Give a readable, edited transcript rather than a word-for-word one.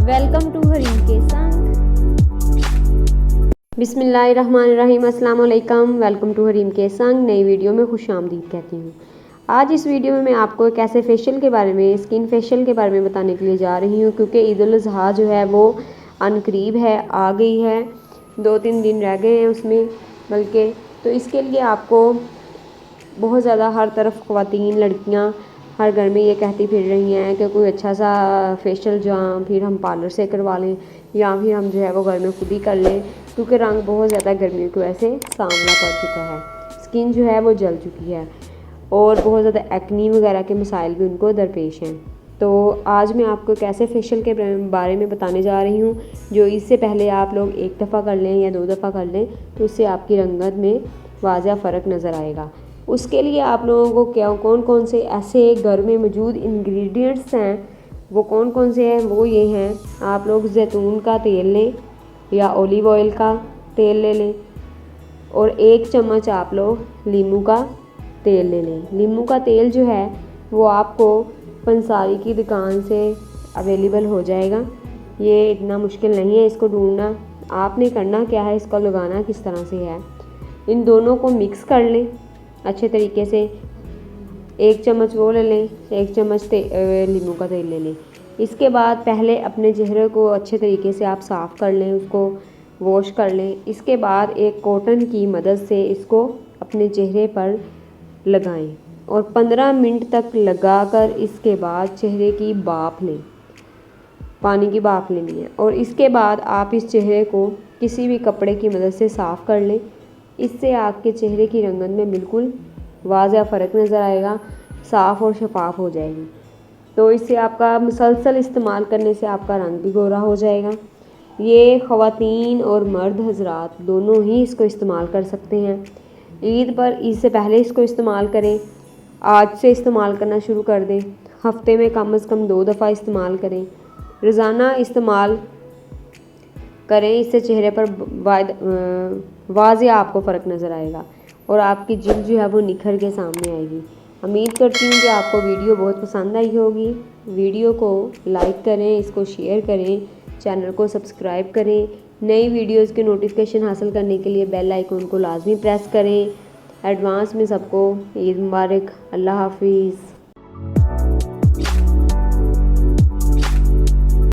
Welcome to Hareem के संग। बिस्मिल्लाहिर्रहमानिर्रहीम, अस्सलाम वालेकुम। वेलकम टू हरीम के संग। नई वीडियो में खुश आमदीद कहती हूँ। आज इस वीडियो में मैं आपको एक ऐसे फेशियल के बारे में, स्किन फेशियल के बारे में बताने के लिए जा रही हूँ, क्योंकि ईद उल अज़हा जो है वो अनकरीब है, आ गई है। 2-3 दिन रह गए हैं उसमें बल्कि। तो इसके लिए आपको बहुत ज़्यादा हर तरफ ख़वातीन, लड़कियाँ हर घर में ये कहती फिर रही हैं कि कोई अच्छा सा फेशियल जहाँ फिर हम पार्लर से करवा लें या फिर हम जो है वो घर में खुद ही कर लें, क्योंकि रंग बहुत ज़्यादा गर्मियों की वजह से सांवला पड़ चुका है, स्किन जो है वो जल चुकी है और बहुत ज़्यादा एक्नी वगैरह के मसाइल भी उनको दरपेश हैं। तो आज मैं आपको एक ऐसे फेशियल के बारे में बताने जा रही हूँ जो इससे पहले आप लोग एक दफ़ा कर लें या 2 दफ़ा कर लें तो इससे आपकी रंगत में वाज़ह फ़र्क नज़र आएगा। उसके लिए आप लोगों को क्या कौन कौन से ऐसे घर में मौजूद इंग्रेडिएंट्स हैं, वो कौन कौन से हैं, वो ये हैं। आप लोग जैतून का तेल लें या ऑलिव ऑयल का तेल ले लें और 1 चम्मच आप लोग लीमू का तेल ले लें। लीमू का तेल जो है वो आपको पंसारी की दुकान से अवेलेबल हो जाएगा। ये इतना मुश्किल नहीं है इसको ढूंढना। आपने करना क्या है, इसको लगाना किस तरह से है। इन दोनों को मिक्स कर लें अच्छे तरीके से। 1 चम्मच वो ले लें, 1 चम्मच लीमू का तेल ले लें। इसके बाद पहले अपने चेहरे को अच्छे तरीके से आप साफ़ कर लें, उसको वॉश कर लें। इसके बाद एक कॉटन की मदद से इसको अपने चेहरे पर लगाएं और 15 मिनट तक लगाकर इसके बाद चेहरे की भाप लें, पानी की भाप लेनी है। और इसके बाद आप इस चेहरे को किसी भी कपड़े की मदद से साफ़ कर लें। इससे आपके चेहरे की रंगत में बिल्कुल वाज़ह फ़र्क नज़र आएगा, साफ़ और शफाफ हो जाएगी। तो इससे आपका मुसलसल इस्तेमाल करने से आपका रंग भी गोरा हो जाएगा। ये ख़वातीन और मर्द हजरात दोनों ही इसको इस्तेमाल कर सकते हैं। ईद से पहले इसको इस्तेमाल करें, आज से इस्तेमाल करना शुरू कर दें। हफ्ते में कम से कम 2 दफ़ा इस्तेमाल करें, रोज़ाना इस्तेमाल करें। इससे चेहरे पर वाज़ह आपको फ़र्क नज़र आएगा और आपकी जिल्द जो है वो निखर के सामने आएगी। उम्मीद करती हूँ कि आपको वीडियो बहुत पसंद आई होगी। वीडियो को लाइक करें, इसको शेयर करें, चैनल को सब्सक्राइब करें। नई वीडियोज़ के नोटिफिकेशन हासिल करने के लिए बेल आइकन को लाजमी प्रेस करें। एडवांस में सबको ईद मुबारक। अल्लाह हाफिज़।